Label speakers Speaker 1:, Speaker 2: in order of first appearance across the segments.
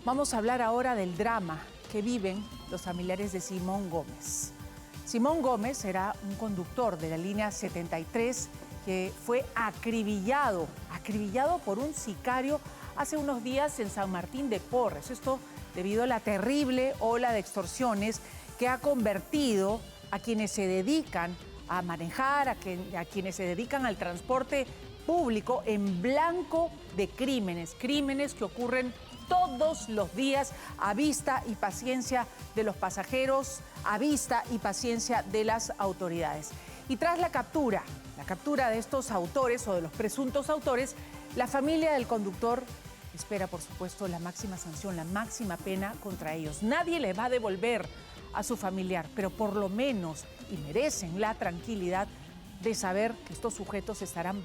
Speaker 1: Vamos a hablar ahora del drama que viven los familiares de Simón Gómez. Simón Gómez era un conductor de la línea 73 que fue acribillado por un sicario hace unos días en San Martín de Porres. Esto debido a la terrible ola de extorsiones que ha convertido a quienes se dedican a manejar, a quienes se dedican al transporte público en blanco de crímenes que ocurren todos los días a vista y paciencia de los pasajeros, a vista y paciencia de las autoridades. Y tras la captura de estos autores o de los presuntos autores, la familia del conductor espera, por supuesto, la máxima sanción, la máxima pena contra ellos. Nadie le va a devolver a su familiar, pero por lo menos, y merecen la tranquilidad de saber que estos sujetos estarán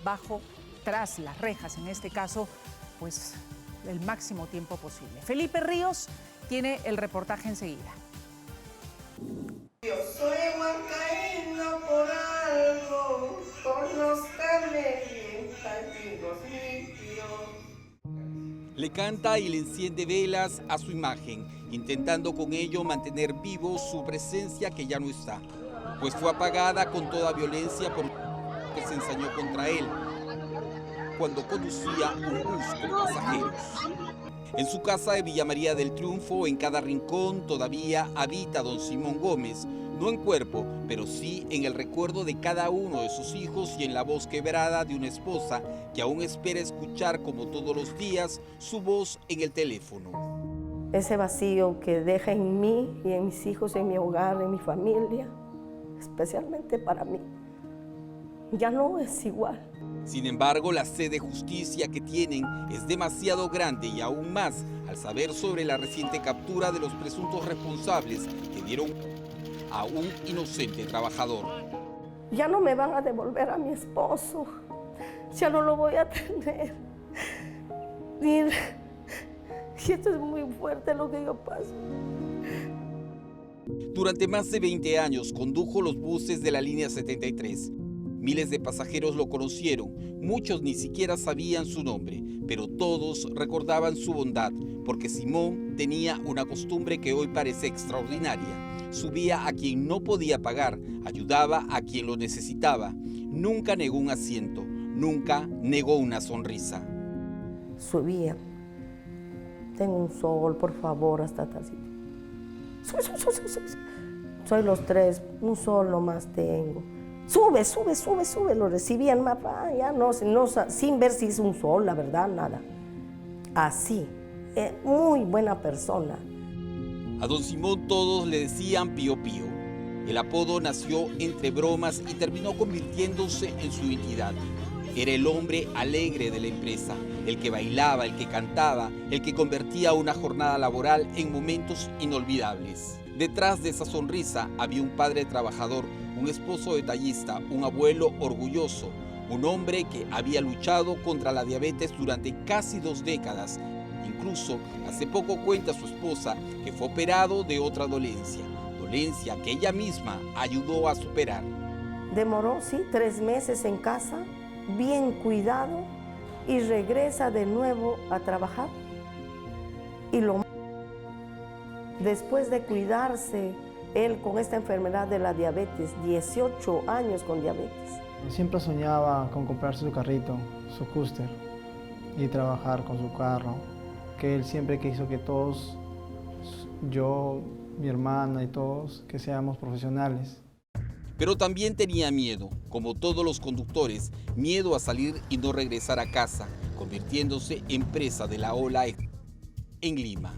Speaker 1: tras las rejas, en este caso, pues el máximo tiempo posible. Felipe Ríos tiene el reportaje enseguida.
Speaker 2: Yo soy huancaíno por algo, conózcame bien, amigos míos.
Speaker 3: Le canta y le enciende velas a su imagen, intentando con ello mantener vivo su presencia que ya no está, pues fue apagada con toda violencia por que se ensañó contra él cuando conducía un bus con pasajeros. En su casa de Villa María del Triunfo, en cada rincón, todavía habita don Simón Gómez, no en cuerpo, pero sí en el recuerdo de cada uno de sus hijos y en la voz quebrada de una esposa que aún espera escuchar, como todos los días, su voz en el teléfono.
Speaker 4: Ese vacío que deja en mí y en mis hijos, en mi hogar, en mi familia, especialmente para mí, ya no es igual.
Speaker 3: Sin embargo, la sed de justicia que tienen es demasiado grande y aún más al saber sobre la reciente captura de los presuntos responsables que dieron a un inocente trabajador.
Speaker 4: Ya no me van a devolver a mi esposo, ya no lo voy a tener. Y esto es muy fuerte lo que yo paso.
Speaker 3: Durante más de 20 años condujo los buses de la línea 73. Miles de pasajeros lo conocieron, muchos ni siquiera sabían su nombre, pero todos recordaban su bondad, porque Simón tenía una costumbre que hoy parece extraordinaria. Subía a quien no podía pagar, ayudaba a quien lo necesitaba, nunca negó un asiento, nunca negó una sonrisa.
Speaker 4: Subía, tengo un sol, por favor, hasta tal sitio. Soy los tres, un sol nomás tengo. Sube, lo recibían más, ya no, sin ver si es un sol, la verdad, nada. Así, muy buena persona.
Speaker 3: A don Simón todos le decían Pío Pío. El apodo nació entre bromas y terminó convirtiéndose en su identidad. Era el hombre alegre de la empresa, el que bailaba, el que cantaba, el que convertía una jornada laboral en momentos inolvidables. Detrás de esa sonrisa había un padre trabajador, un esposo detallista, un abuelo orgulloso, un hombre que había luchado contra la diabetes durante casi 2 décadas. Incluso hace poco cuenta su esposa que fue operado de otra dolencia que ella misma ayudó a superar.
Speaker 4: Demoró, sí, 3 meses en casa, bien cuidado, y regresa de nuevo a trabajar. Y después de cuidarse, él con esta enfermedad de la diabetes, 18 años con diabetes.
Speaker 5: Siempre soñaba con comprarse su carrito, su cúster, y trabajar con su carro, que él siempre quiso que todos, yo, mi hermana y todos, que seamos profesionales.
Speaker 3: Pero también tenía miedo, como todos los conductores, miedo a salir y no regresar a casa, convirtiéndose en presa de la ola en Lima.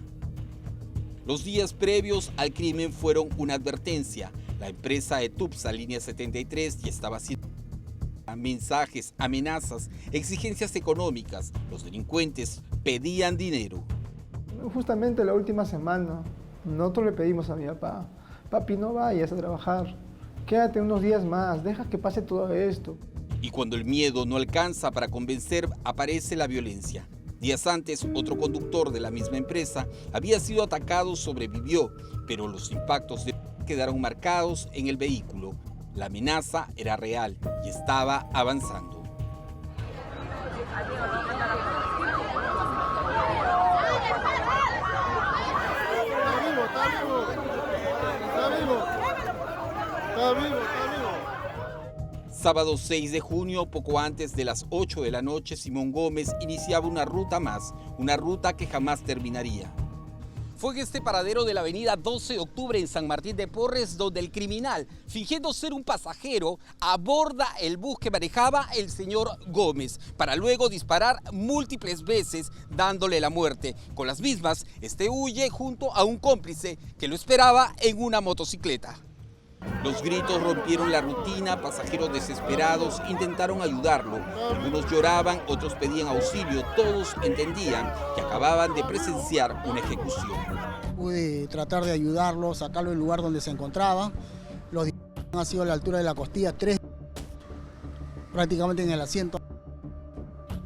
Speaker 3: Los días previos al crimen fueron una advertencia. La empresa ETUPSA, línea 73, ya estaba haciendo mensajes, amenazas, exigencias económicas. Los delincuentes pedían dinero.
Speaker 5: Justamente la última semana, nosotros le pedimos a mi papá, papi, no vayas a trabajar, quédate unos días más, deja que pase todo esto.
Speaker 3: Y cuando el miedo no alcanza para convencer, aparece la violencia. Días antes, otro conductor de la misma empresa había sido atacado, sobrevivió, pero los impactos quedaron marcados en el vehículo. La amenaza era real y estaba avanzando. Sábado 6 de junio, poco antes de las 8 de la noche, Simón Gómez iniciaba una ruta más, una ruta que jamás terminaría. Fue en este paradero de la avenida 12 de octubre en San Martín de Porres donde el criminal, fingiendo ser un pasajero, aborda el bus que manejaba el señor Gómez para luego disparar múltiples veces dándole la muerte. Con las mismas, este huye junto a un cómplice que lo esperaba en una motocicleta. Los gritos rompieron la rutina, pasajeros desesperados intentaron ayudarlo. Algunos lloraban, otros pedían auxilio, todos entendían que acababan de presenciar una ejecución.
Speaker 6: Pude tratar de ayudarlo, sacarlo del lugar donde se encontraba. Los disparos han sido a la altura de la costilla, 3 prácticamente en el asiento.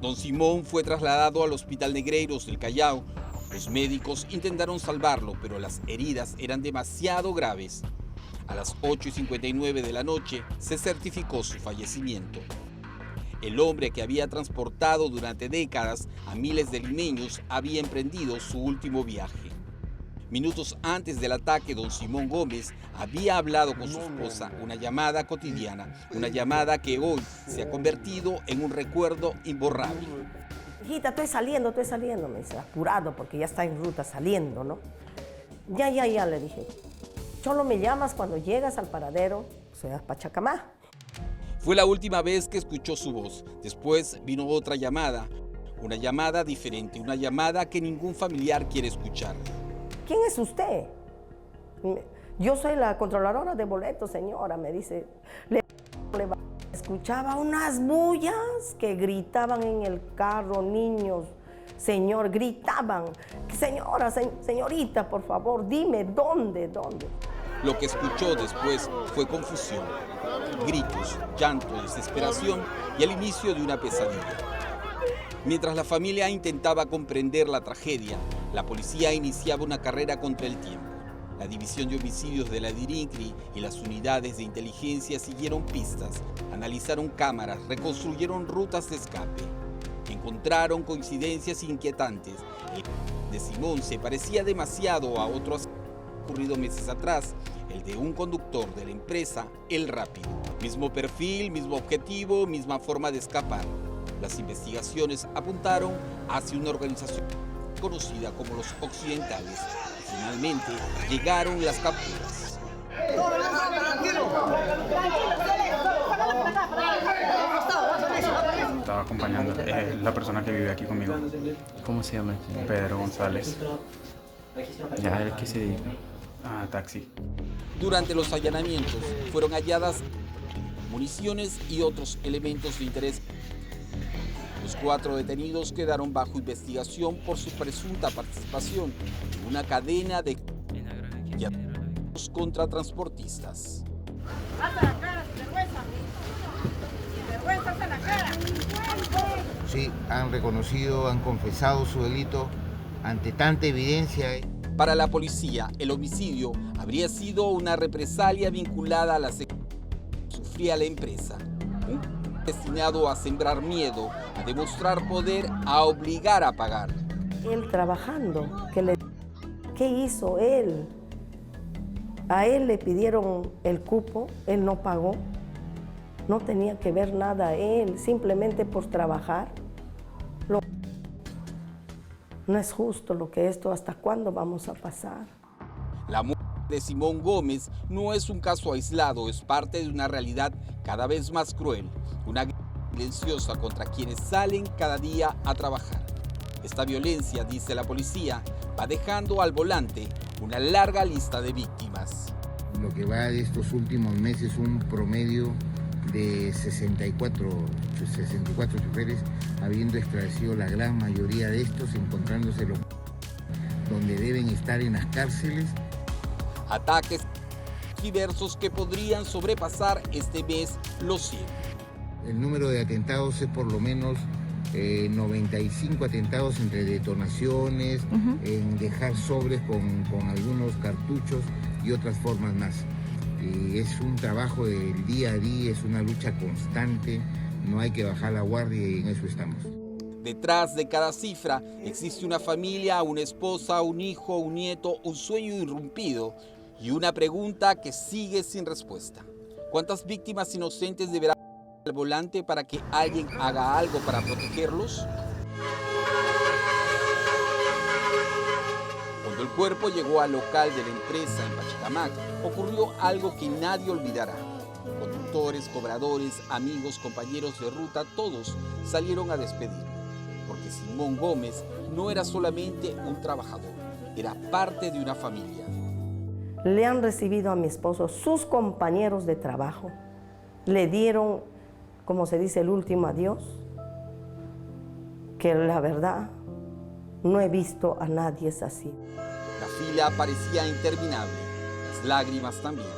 Speaker 3: Don Simón fue trasladado al Hospital Negreiros del Callao. Los médicos intentaron salvarlo, pero las heridas eran demasiado graves. A las 8:59 de la noche se certificó su fallecimiento. El hombre que había transportado durante décadas a miles de limeños había emprendido su último viaje. Minutos antes del ataque, don Simón Gómez había hablado con su esposa, una llamada cotidiana, una llamada que hoy se ha convertido en un recuerdo imborrable.
Speaker 4: Hijita, estoy saliendo, me dice, apurado porque ya está en ruta saliendo, ¿no? Ya, le dije. Solo me llamas cuando llegas al paradero, o sea, Pachacamá.
Speaker 3: Fue la última vez que escuchó su voz. Después vino otra llamada, una llamada diferente, una llamada que ningún familiar quiere escuchar.
Speaker 4: ¿Quién es usted? Yo soy la controladora de boletos, señora, me dice. Escuchaba unas bullas que gritaban en el carro, niños. Señor, gritaban. Señora, señorita, por favor, dime, ¿dónde?
Speaker 3: Lo que escuchó después fue confusión, gritos, llanto, desesperación y el inicio de una pesadilla. Mientras la familia intentaba comprender la tragedia, la policía iniciaba una carrera contra el tiempo. La División de Homicidios de la DIRINCRI y las unidades de inteligencia siguieron pistas, analizaron cámaras, reconstruyeron rutas de escape. Encontraron coincidencias inquietantes. El de Simón se parecía demasiado a otro ocurrido meses atrás, el de un conductor de la empresa El Rápido. Mismo perfil, mismo objetivo, misma forma de escapar. Las investigaciones apuntaron hacia una organización conocida como los Occidentales. Finalmente llegaron las capturas.
Speaker 7: Estaba acompañando la persona que vive aquí conmigo.
Speaker 8: ¿Cómo se llama?
Speaker 7: Pedro González.
Speaker 8: Ya, ¿el qué se dedica?
Speaker 7: Taxi.
Speaker 3: Durante los allanamientos fueron halladas municiones y otros elementos de interés. Los 4 detenidos quedaron bajo investigación por su presunta participación en una cadena de contra transportistas.
Speaker 9: Sí, han reconocido, han confesado su delito ante tanta evidencia.
Speaker 3: Para la policía, el homicidio habría sido una represalia vinculada a la seguridad que sufría la empresa. Un destinado a sembrar miedo, a demostrar poder, a obligar a pagar.
Speaker 4: Él trabajando, ¿qué hizo él? A él le pidieron el cupo, él no pagó. No tenía que ver nada él, simplemente por trabajar. No es justo lo que esto, ¿hasta cuándo vamos a pasar?
Speaker 3: La muerte de Simón Gómez no es un caso aislado, es parte de una realidad cada vez más cruel, una guerra silenciosa contra quienes salen cada día a trabajar. Esta violencia, dice la policía, va dejando al volante una larga lista de víctimas.
Speaker 9: Lo que va de estos últimos meses, un promedio de 64 choferes, habiendo esclarecido la gran mayoría de estos, encontrándose donde deben estar en las cárceles.
Speaker 3: Ataques diversos que podrían sobrepasar este mes los 100.
Speaker 9: El número de atentados es por lo menos 95 atentados entre detonaciones, en dejar sobres con algunos cartuchos y otras formas más. Es un trabajo del día a día, es una lucha constante, no hay que bajar la guardia y en eso estamos.
Speaker 3: Detrás de cada cifra existe una familia, una esposa, un hijo, un nieto, un sueño irrumpido y una pregunta que sigue sin respuesta. ¿Cuántas víctimas inocentes deberá al volante para que alguien haga algo para protegerlos? Cuando el cuerpo llegó al local de la empresa en Pachacamac, ocurrió algo que nadie olvidará. Conductores, cobradores, amigos, compañeros de ruta, todos salieron a despedirlo. Porque Simón Gómez no era solamente un trabajador, era parte de una familia.
Speaker 4: Le han recibido a mi esposo sus compañeros de trabajo. Le dieron, como se dice, el último adiós. Que la verdad, no he visto a nadie así.
Speaker 3: La fila parecía interminable, las lágrimas también.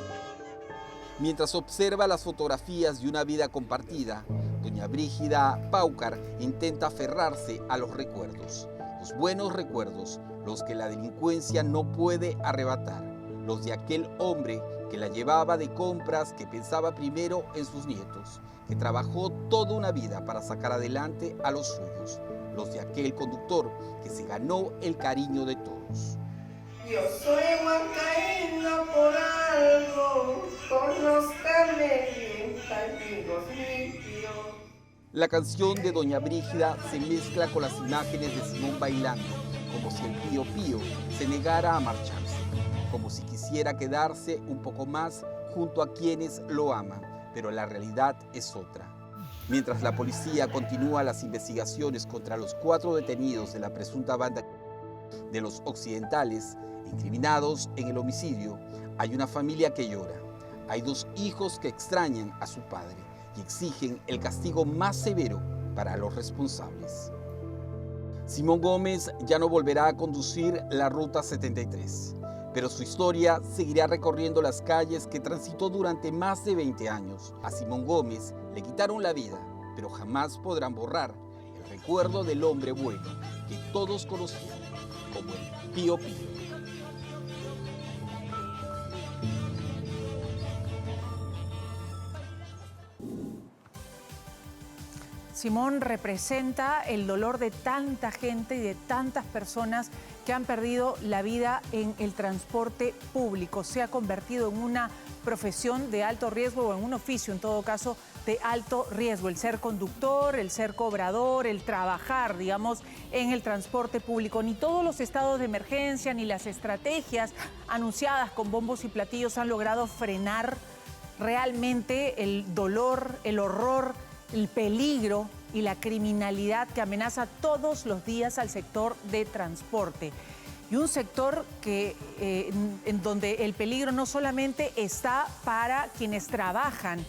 Speaker 3: Mientras observa las fotografías de una vida compartida, doña Brígida Paucar intenta aferrarse a los recuerdos. Los buenos recuerdos, los que la delincuencia no puede arrebatar. Los de aquel hombre que la llevaba de compras, que pensaba primero en sus nietos, que trabajó toda una vida para sacar adelante a los suyos. Los de aquel conductor que se ganó el cariño de todos.
Speaker 2: Yo soy huancaína por algo, conózcame bien, amigos míos.
Speaker 3: La canción de doña Brígida se mezcla con las imágenes de Simón bailando, como si el Pío Pío se negara a marcharse, como si quisiera quedarse un poco más junto a quienes lo aman, pero la realidad es otra. Mientras la policía continúa las investigaciones contra los 4 detenidos de la presunta banda de los occidentales, incriminados en el homicidio, hay una familia que llora. Hay 2 hijos que extrañan a su padre y exigen el castigo más severo para los responsables. Simón Gómez ya no volverá a conducir la Ruta 73, pero su historia seguirá recorriendo las calles que transitó durante más de 20 años. A Simón Gómez le quitaron la vida, pero jamás podrán borrar el recuerdo del hombre bueno que todos conocían como el Pío Pío.
Speaker 1: Simón representa el dolor de tanta gente y de tantas personas que han perdido la vida en el transporte público. Se ha convertido en una profesión de alto riesgo o en un oficio, en todo caso, de alto riesgo. El ser conductor, el ser cobrador, el trabajar, digamos, en el transporte público. Ni todos los estados de emergencia ni las estrategias anunciadas con bombos y platillos han logrado frenar realmente el dolor, el horror, el peligro y la criminalidad que amenaza todos los días al sector de transporte. Y un sector que, en donde el peligro no solamente está para quienes trabajan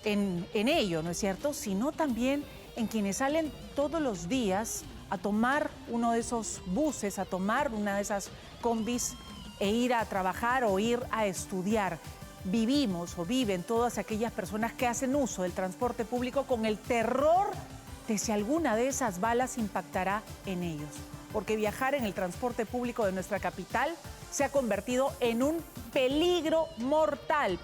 Speaker 1: en ello, ¿no es cierto?, sino también en quienes salen todos los días a tomar uno de esos buses, a tomar una de esas combis e ir a trabajar o ir a estudiar. Vivimos o viven todas aquellas personas que hacen uso del transporte público con el terror de si alguna de esas balas impactará en ellos. Porque viajar en el transporte público de nuestra capital se ha convertido en un peligro mortal.